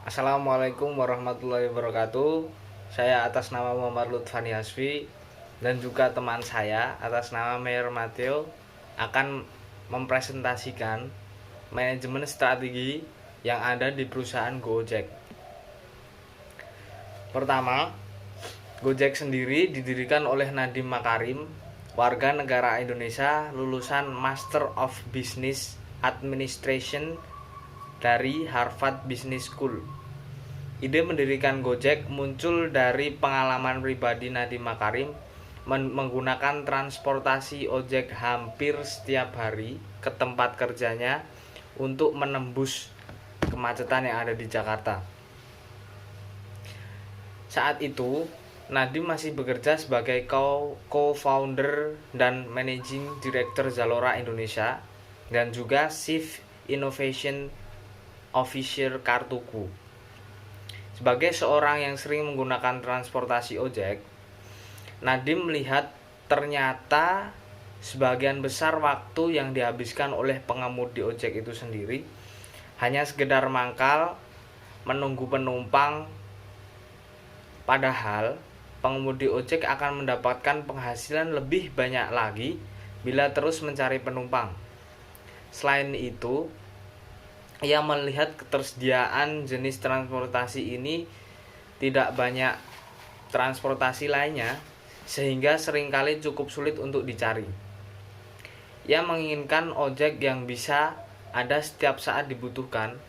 Assalamualaikum warahmatullahi wabarakatuh. Saya atas nama Muhammad Lutfani Hasfi dan juga teman saya atas nama Mayor Mateo akan mempresentasikan manajemen strategi yang ada di perusahaan Gojek. Pertama, Gojek sendiri didirikan oleh Nadiem Makarim, warga negara Indonesia lulusan Master of Business Administration dari Harvard Business School. Ide mendirikan Gojek muncul dari pengalaman pribadi Nadiem Makarim menggunakan transportasi ojek hampir setiap hari ke tempat kerjanya untuk menembus kemacetan yang ada di Jakarta. Saat itu, Nadiem masih bekerja sebagai co-founder dan managing director Zalora Indonesia dan juga Chief Innovation Officer Kartuku. Sebagai seorang yang sering menggunakan transportasi ojek, Nadiem melihat ternyata sebagian besar waktu yang dihabiskan oleh pengemudi ojek itu sendiri hanya sekedar mangkal menunggu penumpang. Padahal pengemudi ojek akan mendapatkan penghasilan lebih banyak lagi bila terus mencari penumpang. Selain itu, ia melihat ketersediaan jenis transportasi ini tidak banyak transportasi lainnya, sehingga seringkali cukup sulit untuk dicari. Ia menginginkan ojek yang bisa ada setiap saat dibutuhkan.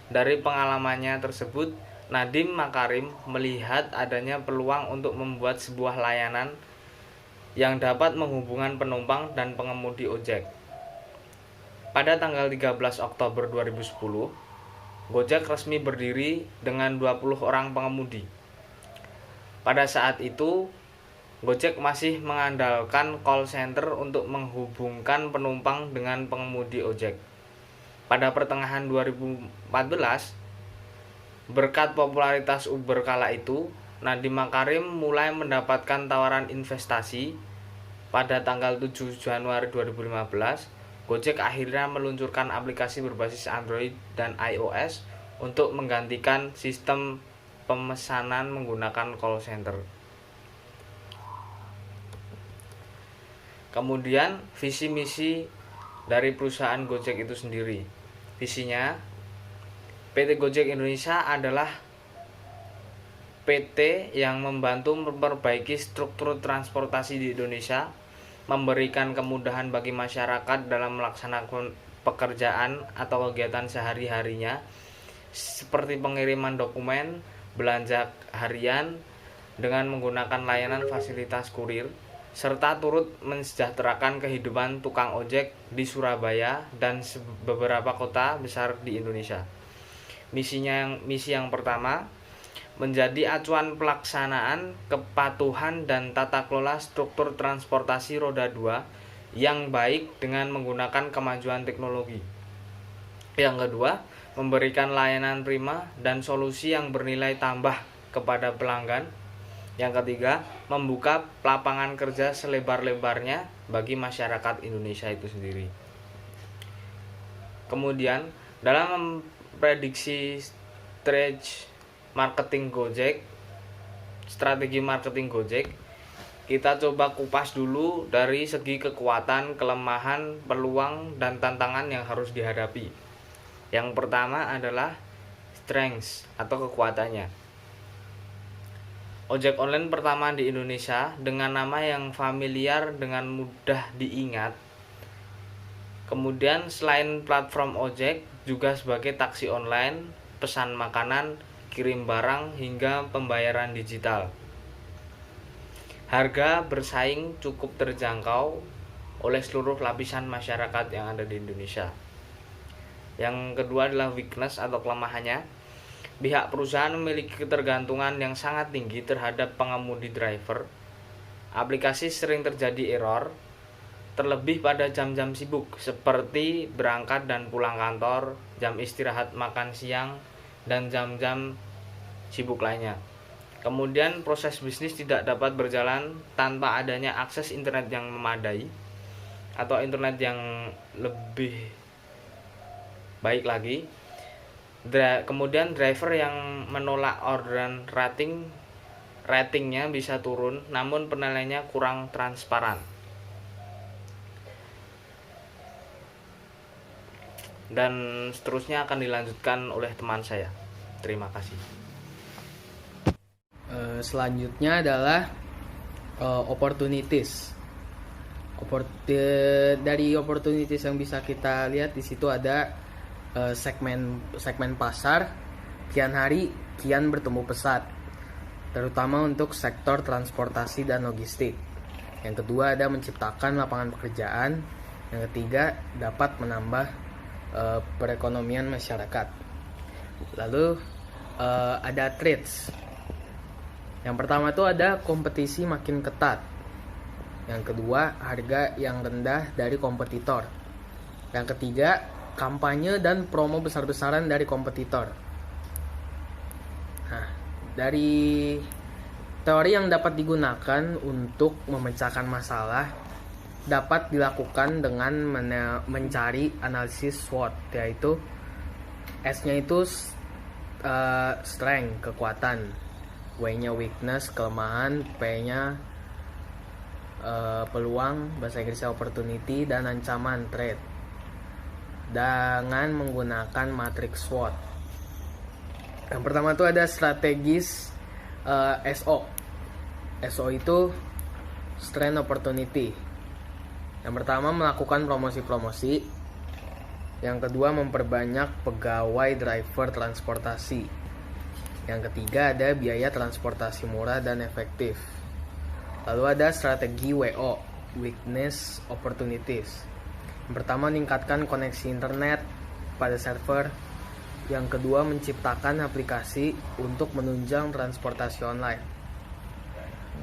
Dari pengalamannya tersebut, Nadiem Makarim melihat adanya peluang untuk membuat sebuah layanan yang dapat menghubungkan penumpang dan pengemudi ojek. Pada tanggal 13 Oktober 2010, Gojek resmi berdiri dengan 20 orang pengemudi. Pada saat itu, Gojek masih mengandalkan call center untuk menghubungkan penumpang dengan pengemudi ojek. Pada pertengahan 2014, berkat popularitas Uber kala itu, Nadiem Makarim mulai mendapatkan tawaran investasi. Pada tanggal 7 Januari 2015, Gojek akhirnya meluncurkan aplikasi berbasis Android dan iOS untuk menggantikan sistem pemesanan menggunakan call center. Kemudian visi misi dari perusahaan Gojek itu sendiri. Visinya, PT Gojek Indonesia adalah PT yang membantu memperbaiki struktur transportasi di Indonesia, memberikan kemudahan bagi masyarakat dalam melaksanakan pekerjaan atau kegiatan sehari-harinya seperti pengiriman dokumen, belanja harian dengan menggunakan layanan fasilitas kurir, serta turut mensejahterakan kehidupan tukang ojek di Surabaya dan beberapa kota besar di Indonesia. Misi yang pertama, menjadi acuan pelaksanaan kepatuhan dan tata kelola struktur transportasi roda 2 yang baik dengan menggunakan kemajuan teknologi. Yang kedua, memberikan layanan prima dan solusi yang bernilai tambah kepada pelanggan. Yang ketiga, membuka lapangan kerja selebar-lebarnya bagi masyarakat Indonesia itu sendiri. Kemudian, dalam memprediksi strategi marketing Gojek, kita coba kupas dulu dari segi kekuatan, kelemahan, peluang, dan tantangan yang harus dihadapi. Yang pertama adalah strengths atau kekuatannya. Ojek online pertama di Indonesia dengan nama yang familiar dengan mudah diingat. Kemudian selain platform ojek, juga sebagai taksi online, pesan makanan, kirim barang, hingga pembayaran digital. Harga bersaing cukup terjangkau oleh seluruh lapisan masyarakat yang ada di Indonesia. Yang kedua adalah weakness atau kelemahannya. Pihak perusahaan memiliki ketergantungan yang sangat tinggi terhadap pengemudi driver. Aplikasi sering terjadi error, terlebih pada jam-jam sibuk seperti berangkat dan pulang kantor, jam istirahat makan siang, dan jam-jam sibuk lainnya. Kemudian proses bisnis tidak dapat berjalan tanpa adanya akses internet yang memadai atau internet yang lebih baik lagi. Kemudian driver yang menolak orderan ratingnya bisa turun, namun penilaiannya kurang transparan. Dan seterusnya akan dilanjutkan oleh teman saya. Terima kasih. Selanjutnya adalah opportunities. Dari opportunities yang bisa kita lihat di situ ada segmen pasar kian hari kian bertumbuh pesat, terutama untuk sektor transportasi dan logistik. Yang kedua ada menciptakan lapangan pekerjaan. Yang ketiga dapat menambah perekonomian masyarakat. Lalu ada trades. Yang pertama itu ada kompetisi makin ketat. Yang kedua harga yang rendah dari kompetitor. Yang ketiga kampanye dan promo besar-besaran dari kompetitor. Nah, dari teori yang dapat digunakan untuk memecahkan masalah dapat dilakukan dengan mencari analisis SWOT, yaitu S-nya itu strength, kekuatan, W-nya weakness, kelemahan, P-nya peluang, bahasa Inggrisnya opportunity, dan ancaman, threat, dengan menggunakan matriks SWOT. Yang pertama itu ada strategis SO. SO itu strength, opportunity. Yang pertama melakukan promosi-promosi. Yang kedua memperbanyak pegawai driver transportasi. Yang ketiga ada biaya transportasi murah dan efektif. Lalu ada strategi WO, weakness opportunities. Yang pertama meningkatkan koneksi internet pada server. Yang kedua menciptakan aplikasi untuk menunjang transportasi online.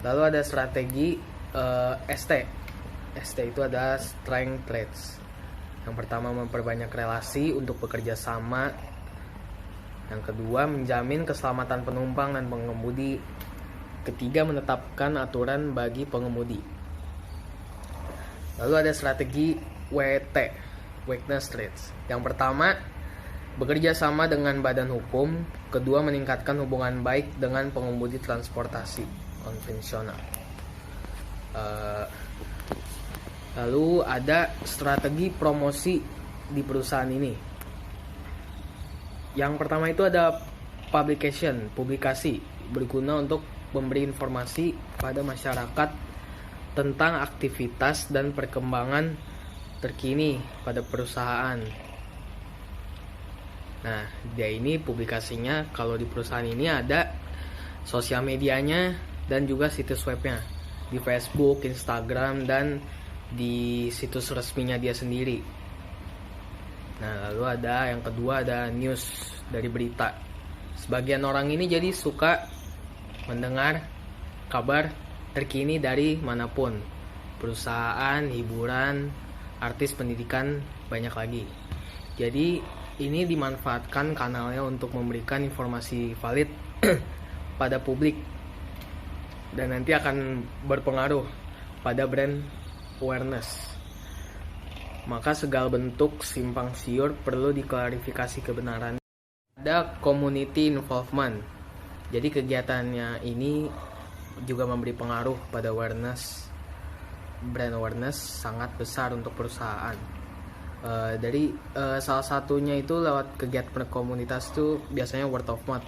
Lalu ada strategi ST. ST itu ada strength traits. Yang pertama memperbanyak relasi untuk bekerja sama. Yang kedua menjamin keselamatan penumpang dan pengemudi. Ketiga menetapkan aturan bagi pengemudi. Lalu ada strategi WT, weakness traits. Yang pertama bekerja sama dengan badan hukum. Kedua meningkatkan hubungan baik dengan pengemudi transportasi konvensional. Lalu ada strategi promosi di perusahaan ini. Yang pertama itu ada publikasi, berguna untuk memberi informasi pada masyarakat tentang aktivitas dan perkembangan terkini pada perusahaan. Nah, dia ini publikasinya kalau di perusahaan ini ada sosial medianya dan juga situs webnya di Facebook, Instagram, dan di situs resminya dia sendiri. Nah, lalu ada yang kedua ada news, dari berita. Sebagian orang ini jadi suka mendengar kabar terkini dari manapun, perusahaan, hiburan, artis, pendidikan, banyak lagi. Jadi ini dimanfaatkan kanalnya untuk memberikan informasi valid pada publik dan nanti akan berpengaruh pada brand awareness. Maka segala bentuk simpang siur perlu diklarifikasi kebenaran. Ada community involvement. Jadi kegiatannya ini juga memberi pengaruh pada awareness. Brand awareness sangat besar untuk perusahaan. Dari salah satunya itu lewat kegiatan komunitas itu biasanya word of mouth,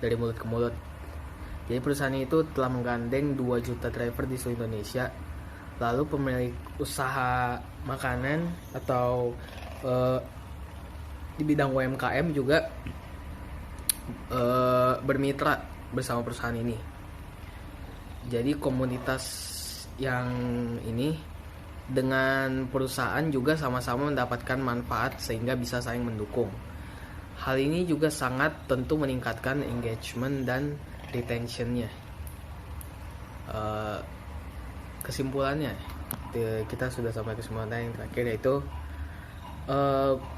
dari mulut ke mulut. Jadi perusahaan itu telah menggandeng 2 juta driver di seluruh Indonesia. Lalu pemilik usaha makanan atau di bidang UMKM juga bermitra bersama perusahaan ini. Jadi komunitas yang ini dengan perusahaan juga sama-sama mendapatkan manfaat sehingga bisa saling mendukung. Hal ini juga sangat tentu meningkatkan engagement dan retentionnya. Kesimpulannya kita sudah sampai kesimpulan yang terakhir, yaitu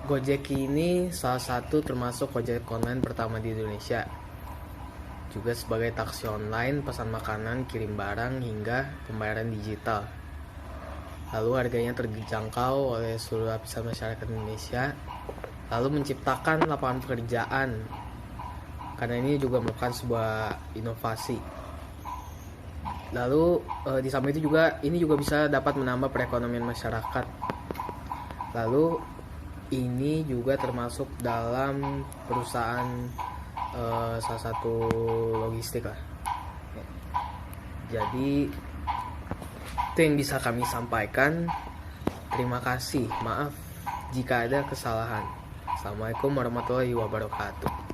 Gojek ini salah satu termasuk ojek online pertama di Indonesia, juga sebagai taksi online, pesan makanan, kirim barang, hingga pembayaran digital. Lalu harganya terjangkau oleh seluruh lapisan masyarakat Indonesia. lalu menciptakan lapangan pekerjaan, karena ini juga merupakan sebuah inovasi. Lalu di samping itu juga ini juga bisa dapat menambah perekonomian masyarakat. Lalu ini juga termasuk dalam perusahaan salah satu logistik lah. Jadi itu yang bisa kami sampaikan. Terima kasih, maaf jika ada kesalahan. Assalamualaikum warahmatullahi wabarakatuh.